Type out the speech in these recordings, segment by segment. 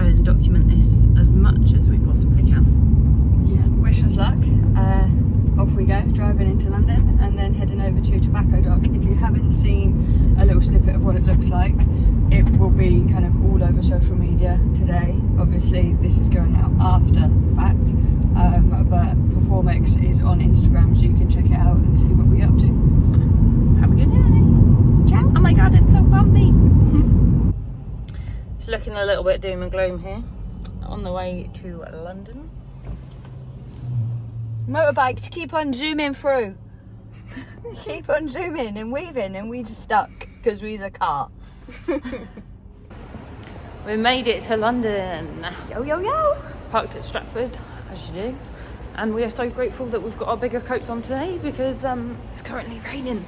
and document this as much as we possibly can. Yeah, wish us luck. Off we go, driving into London and then heading over to Tobacco Dock. If you haven't seen a little snippet of what it looks like, it will be kind of all over social media today. Obviously this is going out after the fact, but Performix is on Instagram, so you can check it out and see what we get up to. Have a good day. Ciao. Oh my god, it's so bumpy. It's looking a little bit doom and gloom here on the way to London. Motorbikes keep on zooming through. Keep on zooming and weaving, and we just stuck because we's a car. We made it to London. Yo, yo, yo. Parked at Stratford, as you do. And we are so grateful that we've got our bigger coats on today because it's currently raining.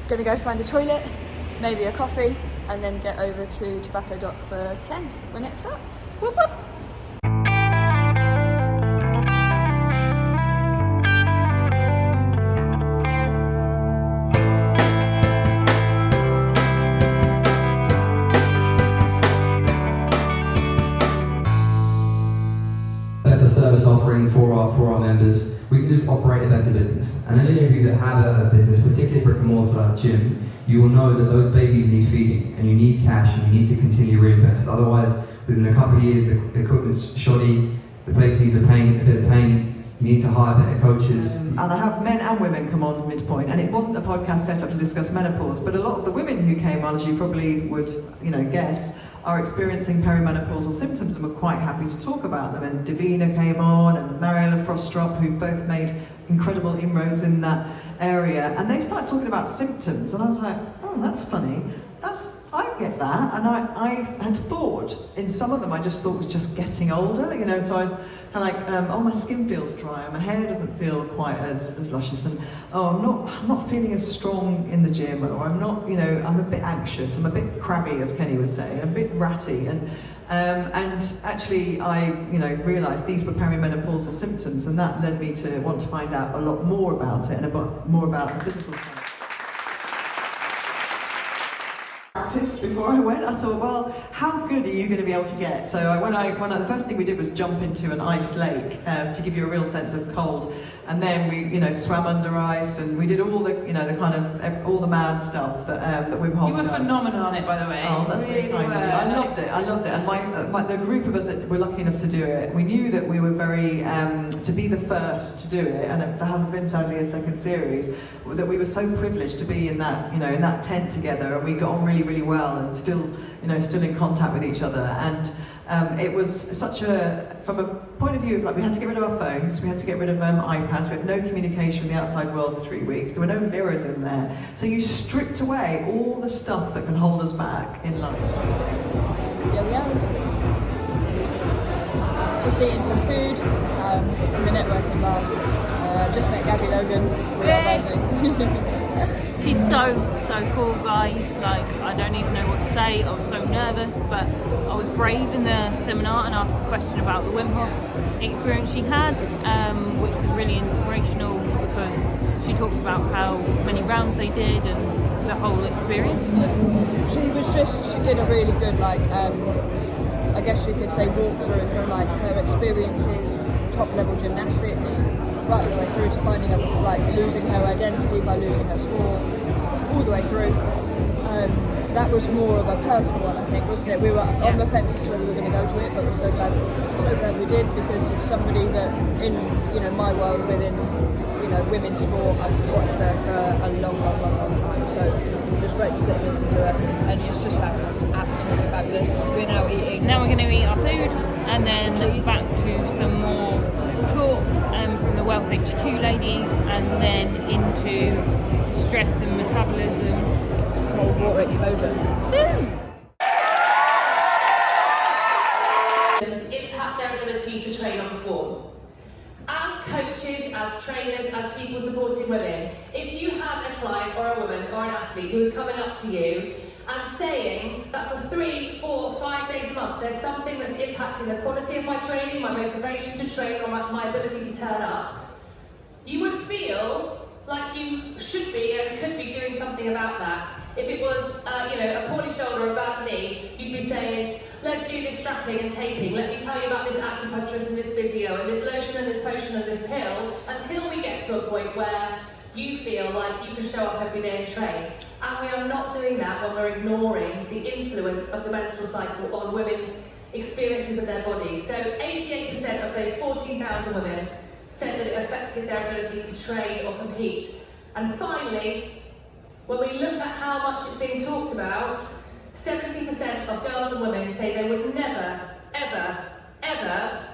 Gonna go find a toilet, maybe a coffee, and then get over to Tobacco Dock for 10 when it starts. Whoop, whoop. Better service offering for our members, we can just operate a better business. And any of you that have a business, particularly brick and mortar gym, you will know that those babies need feeding and you need cash and you need to continue to reinvest. Otherwise, within a couple of years, the equipment's shoddy, the place needs a bit of paint. You need to hire better coaches. And I have men and women come on Midpoint, and it wasn't a podcast set up to discuss menopause, but a lot of the women who came on, as you probably would, guess, are experiencing perimenopausal symptoms and were quite happy to talk about them. And Davina came on, and Mariella Frostrop, who both made incredible inroads in that area, and they started talking about symptoms, and I was like, oh, that's funny. I get that, and I had thought in some of them I just thought was just getting older, so I was like, oh, my skin feels dry, my hair doesn't feel quite as luscious, and oh, I'm not feeling as strong in the gym, or I'm not, I'm a bit anxious, I'm a bit crabby, as Kenny would say, a bit ratty, and actually I realised these were perimenopausal symptoms, and that led me to want to find out a lot more about it and more about the physical side. Before I went, I thought, well, how good are you going to be able to get? So the first thing we did was jump into an ice lake to give you a real sense of cold, and then we, swam under ice, and we did all the, the kind of all the mad stuff that Wim Hof does. You were phenomenal on it, by the way. Oh, that's really kind of you. I loved it, and the group of us that were lucky enough to do it, we knew that we were very to be the first to do it, and there hasn't been sadly a second series. That we were so privileged to be in that, in that tent together, and we got on really, really well, and still in contact with each other, and it was such from a point of view of we had to get rid of our phones, we had to get rid of iPads, we had no communication with the outside world for 3 weeks, there were no mirrors in there, so you stripped away all the stuff that can hold us back in life. Here we are. Just eating some food in the networking bar. Just met Gabby Logan. We are amazing. She's so cool, guys. I don't even know what to say. I was so nervous, but I was brave in the seminar and asked a question about the Wim Hof experience she had, which was really inspirational because she talks about how many rounds they did and the whole experience. She did a really good, I guess you could say, walkthrough from her experiences, top level gymnastics, right the way through to finding other, losing her identity by losing her sport, all the way through. That was more of a personal one, I think, wasn't it? We were on the fence as to whether we were going to go to it, but we're so glad we did, because it's somebody that in my world within women's sport, I've watched her for a long time. So it was great to sit and listen to her, and she's just fabulous, absolutely fabulous. We're now eating. Now we're going to eat our food, and then back to some more talks from the Wealth HQ ladies, and then into stress and metabolism. Cold water exposure. Impact their ability to train and perform. As coaches, as trainers, as people supporting women, if you have a client or a woman or an athlete who is coming up to you and saying that for 3, 4, 5 days a month there's something that's impacting the quality of my training, my motivation to train, or my ability to turn up, you would feel like you should be and could be doing something about that. If it was, a poorly shoulder or a bad knee, you'd be saying, let's do this strapping and taping, let me tell you about this acupuncturist and this physio and this lotion and this potion and this pill, until we get to a point where you feel like you can show up every day and train. And we are not doing that when we're ignoring the influence of the menstrual cycle on women's experiences of their bodies. So 88% of those 14,000 women said that it affected their ability to train or compete. And finally, when we look at how much it's being talked about, 70% of girls and women say they would never, ever, ever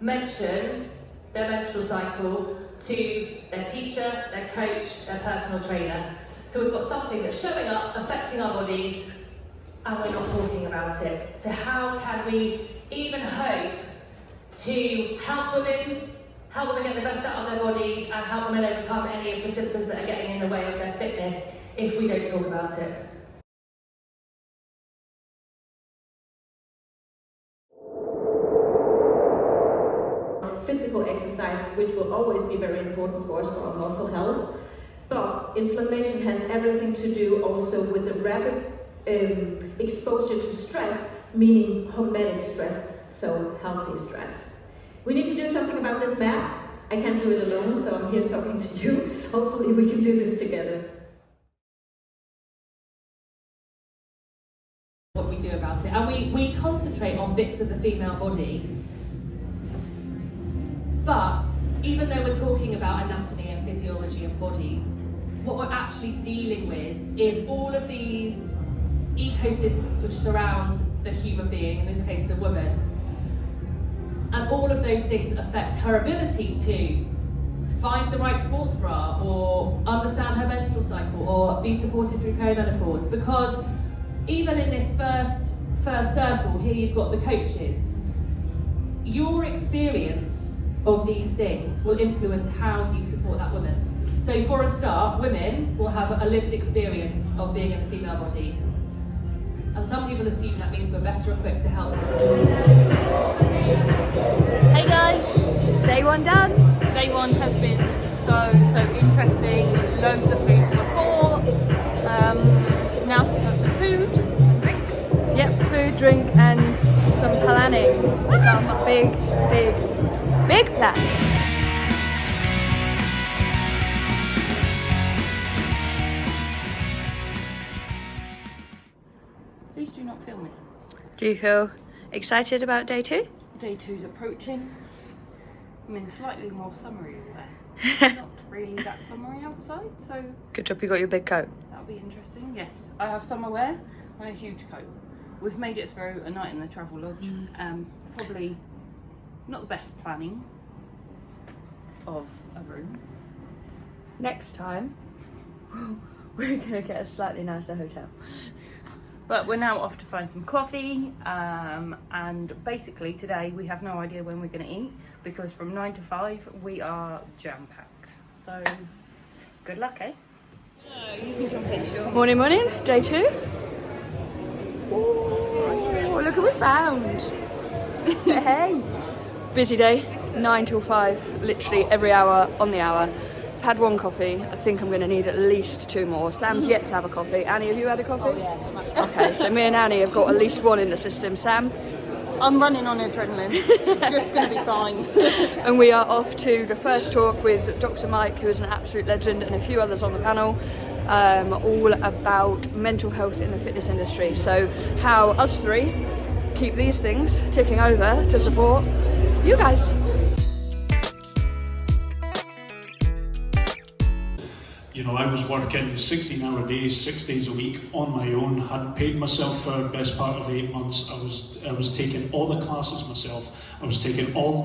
mention their menstrual cycle to their teacher, their coach, their personal trainer. So we've got something that's showing up, affecting our bodies, and we're not talking about it. So how can we even hope to help women get the best out of their bodies and help women overcome any of the symptoms that are getting in the way of their fitness if we don't talk about it? Physical exercise, which will always be very important for us for our muscle health, but inflammation has everything to do also with the rapid exposure to stress, meaning hormetic stress, so healthy stress. We need to do something about this map. I can't do it alone, so I'm here talking to you. Hopefully we can do this together. What we do about it, and we concentrate on bits of the female body. But even though we're talking about anatomy and physiology and bodies, what we're actually dealing with is all of these ecosystems which surround the human being, in this case the woman, and all of those things affect her ability to find the right sports bra or understand her menstrual cycle or be supported through perimenopause. Because even in this first circle, here you've got the coaches, your experience of these things will influence how you support that woman. So for a start, women will have a lived experience of being in a female body. And some people assume that means we're better equipped to help. Hey guys, Day one done. day one has been so interesting. Loads of food before. Now we have some food, drink. Yep, food, drink, and some planning. Some big plans. Please do not film it. Do you feel excited about day two? Day two's approaching. I mean, slightly more summery there. Not really that summery outside, so Good job you got your big coat. that'll be interesting. Yes, I have summer wear and a huge coat. We've made it through a night in the travel lodge. Probably not the best planning of a room. Next time, we're gonna get a slightly nicer hotel. But we're now off to find some coffee, and basically today we have no idea when we're going to eat, because from 9 to 5 we are jam-packed. So good luck, eh? You can jump in, sure. Morning, day two. Ooh, look who we found. Hey. Busy day, 9 till 5, literally every hour on the hour. I've had one coffee. I think I'm going to need at least 2 more. Sam's yet to have a coffee. Annie, have you had a coffee? Oh yeah, smashed. Okay, so me and Annie have got at least one in the system. Sam? I'm running on adrenaline. Just going to be fine. And we are off to the first talk with Dr. Mike, who is an absolute legend, and a few others on the panel, all about mental health in the fitness industry. So how us three keep these things ticking over to support you guys. You know, I was working 16-hour days, 6 days a week on my own, hadn't paid myself for the best part of 8 months. I was taking all the classes myself. I was taking all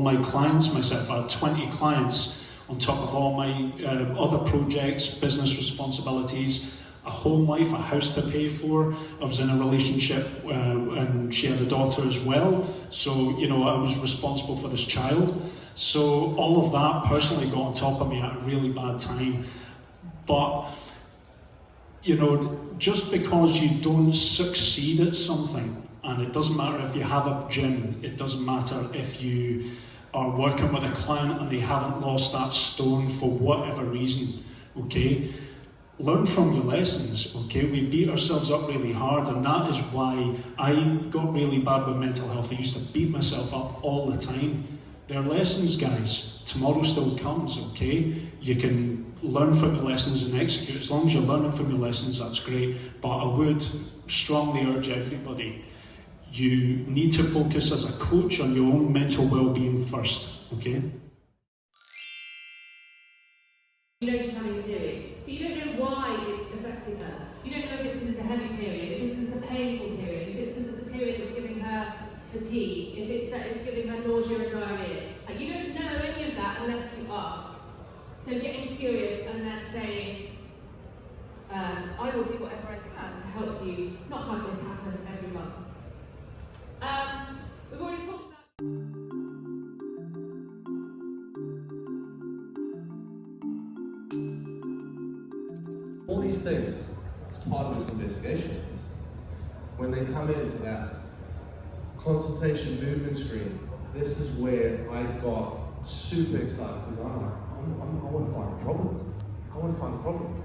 my clients myself. I had 20 clients on top of all my other projects, business responsibilities, a home life, a house to pay for. I was in a relationship and she had a daughter as well. So, you know, I was responsible for this child. So all of that personally got on top of me at a really bad time. But, you know, just because you don't succeed at something, and it doesn't matter if you have a gym, it doesn't matter if you are working with a client and they haven't lost that stone for whatever reason, okay? learn from your lessons, okay? We beat ourselves up really hard, and that is why I got really bad with mental health. I used to beat myself up all the time. There are lessons, guys. Tomorrow still comes, okay? You can learn from your lessons and execute. As long as you're learning from your lessons, that's great. But I would strongly urge everybody, you need to focus as a coach on your own mental well-being first, okay? You know she's having a period, but you don't know why it's affecting her. You don't know if it's because it's a heavy period, if it's because it's a painful period, if it's because it's a period that's giving her fatigue, if it's that it's giving her nausea and diarrhea. Like, you don't know any of that unless you ask. So getting curious and then saying, I will do whatever I can to help you not have this happen every month. We've already talked about... All these things is part of this investigation phase. When they come in for that consultation movement screen, this is where I got super excited because I'm like, I want to find a problem. I want to find a problem.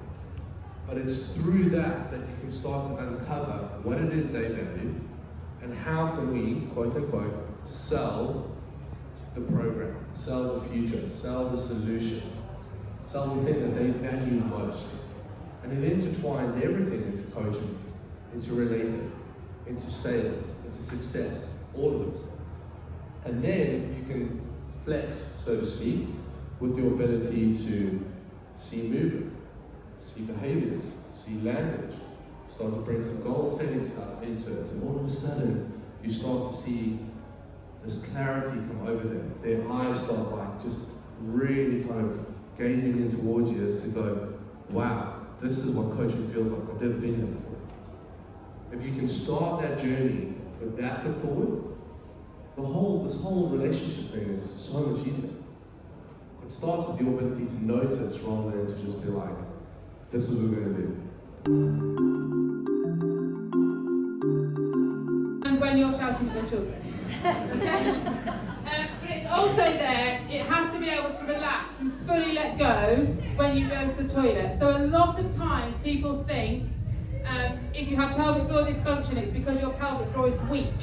But it's through that that you can start to uncover what it is they value and how can we, quote unquote, sell the program, sell the future, sell the solution, sell the thing that they value most. And it intertwines everything into coaching, into relating, into sales, into success, all of it. And then you can flex, so to speak, with your ability to see movement, see behaviors, see language, start to bring some goal-setting stuff into it, and all of a sudden you start to see this clarity come over them. Their eyes start like just really kind of gazing in towards you as to go, wow, this is what coaching feels like. I've never been here before. If you can start that journey with that foot forward, this whole relationship thing is so much easier. It starts with the ability to notice rather than to just be like, this is what we're going to do. And when you're shouting at your children. But it's also there, it has to be able to relax and fully let go when you go to the toilet. So a lot of times people think if you have pelvic floor dysfunction, it's because your pelvic floor is weak.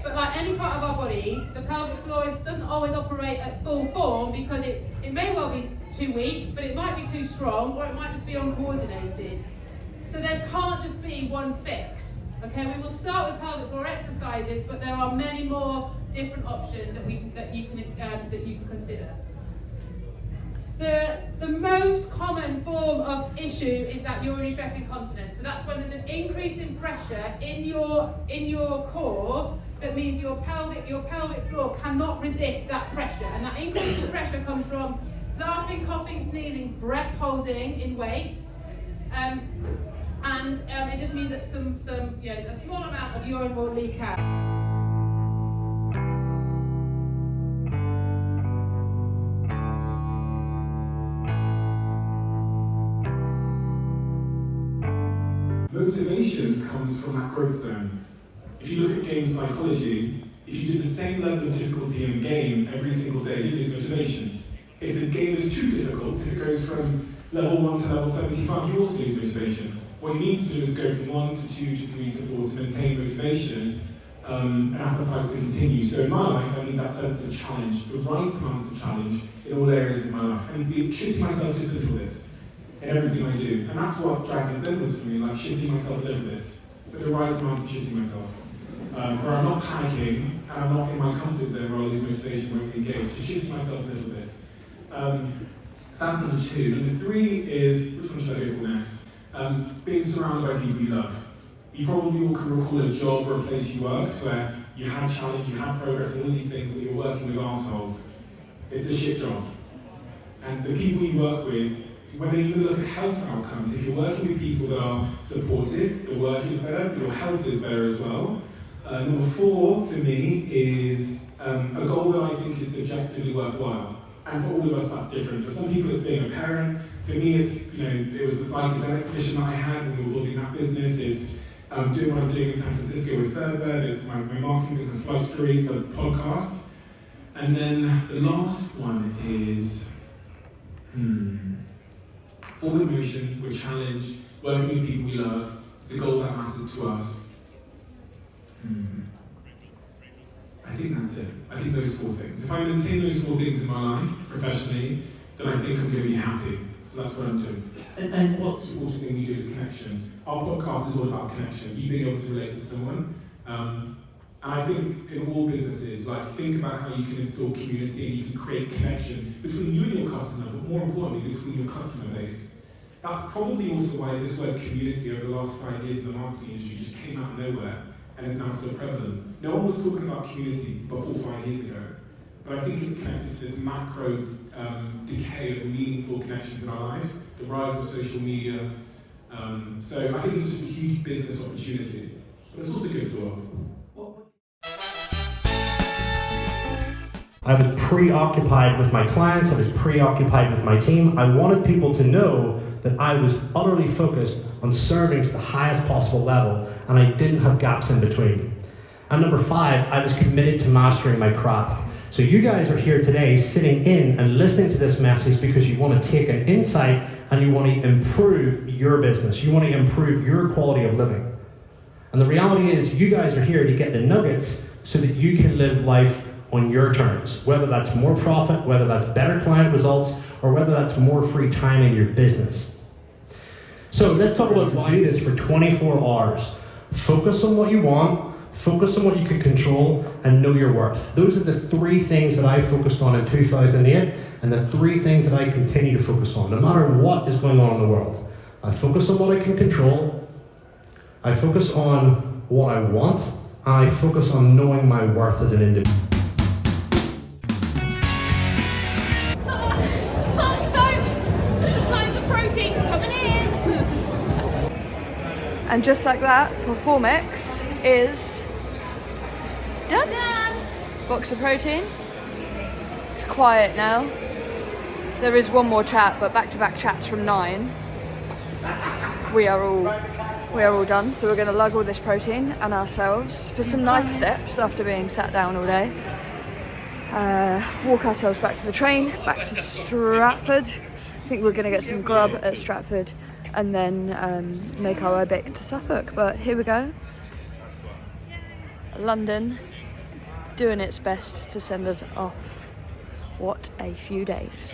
But like any part of our bodies, the pelvic floor doesn't always operate at full form because it may well be too weak, but it might be too strong, or it might just be uncoordinated. So there can't just be one fix. Okay, we will start with pelvic floor exercises, but there are many more different options that you can consider. The most common form of issue is that urinary stress incontinence. So that's when there's an increase in pressure in your core. That means your pelvic floor cannot resist that pressure, and that increase in pressure comes from laughing, coughing, sneezing, breath holding in weights, and it just means that a small amount of urine will leak out. Motivation comes from that growth zone. If you look at game psychology, if you do the same level of difficulty in a game every single day, you lose motivation. If the game is too difficult, if it goes from level 1 to level 75, you also lose motivation. What you need to do is go from 1 to 2 to 3 to 4 to maintain motivation and appetite to continue. So in my life, I need that sense of challenge, the right amount of challenge in all areas of my life. I need to be shitting myself just a little bit in everything I do. And that's what Dragon's Den was for me, like shitting myself a little bit, but the right amount of shitting myself. Where I'm not panicking, and I'm not in my comfort zone where I lose motivation, where I can engage, just shitting myself a little bit. So that's number 2. Number 3 is, which one should I go for next? Being surrounded by people you love. You probably all can recall a job or a place you worked where you had challenge, you had progress, and all these things, but you're working with arseholes. It's a shit job. And the people you work with, when they even look at health outcomes, if you're working with people that are supportive, the work is better, but your health is better as well. Number 4 for me is a goal that I think is subjectively worthwhile. And for all of us, that's different. For some people, it's being a parent. For me, it's, it was the psychedelics mission that I had when we were building that business. It's doing what I'm doing in San Francisco with Third. It's my marketing business, Flight Stories, the podcast. And then the last one is, forward motion, we're challenged, working with people we love. It's a goal that matters to us. I think that's it. I think those 4 things. If I maintain those 4 things in my life, professionally, then I think I'm going to be happy. So that's what I'm doing. And what's the important thing you do is connection. Our podcast is all about connection, you being able to relate to someone. And I think in all businesses, like, think about how you can install community and you can create connection between you and your customer, but more importantly, between your customer base. That's probably also why this word community over the last 5 years in the marketing industry just came out of nowhere and is now so prevalent. No one was talking about community before 5 years ago, but I think it's connected to this macro decay of meaningful connections in our lives, the rise of social media. So I think it's just a huge business opportunity, but it's also good for the world. I was preoccupied with my clients, I was preoccupied with my team. I wanted people to know that I was utterly focused on serving to the highest possible level, and I didn't have gaps in between. And number 5, I was committed to mastering my craft. So you guys are here today sitting in and listening to this message because you want to take an insight and you want to improve your business. You want to improve your quality of living. And the reality is you guys are here to get the nuggets so that you can live life on your terms, whether that's more profit, whether that's better client results, or whether that's more free time in your business. So let's talk about why do this for 24 hours. Focus on what you want, focus on what you can control, and know your worth. Those are the 3 things that I focused on in 2008, and the 3 things that I continue to focus on, no matter what is going on in the world. I focus on what I can control, I focus on what I want, and I focus on knowing my worth as an individual. And just like that, Performix is done. Box of protein. It's quiet now. There is one more chat, but back-to-back chats from 9. We are all done. So we're going to lug all this protein and ourselves for some nice steps after being sat down all day. Walk ourselves back to the train, back to Stratford. I think we're going to get some grub at Stratford and then make our way back to Suffolk. But here we go. London doing its best to send us off. What a few days.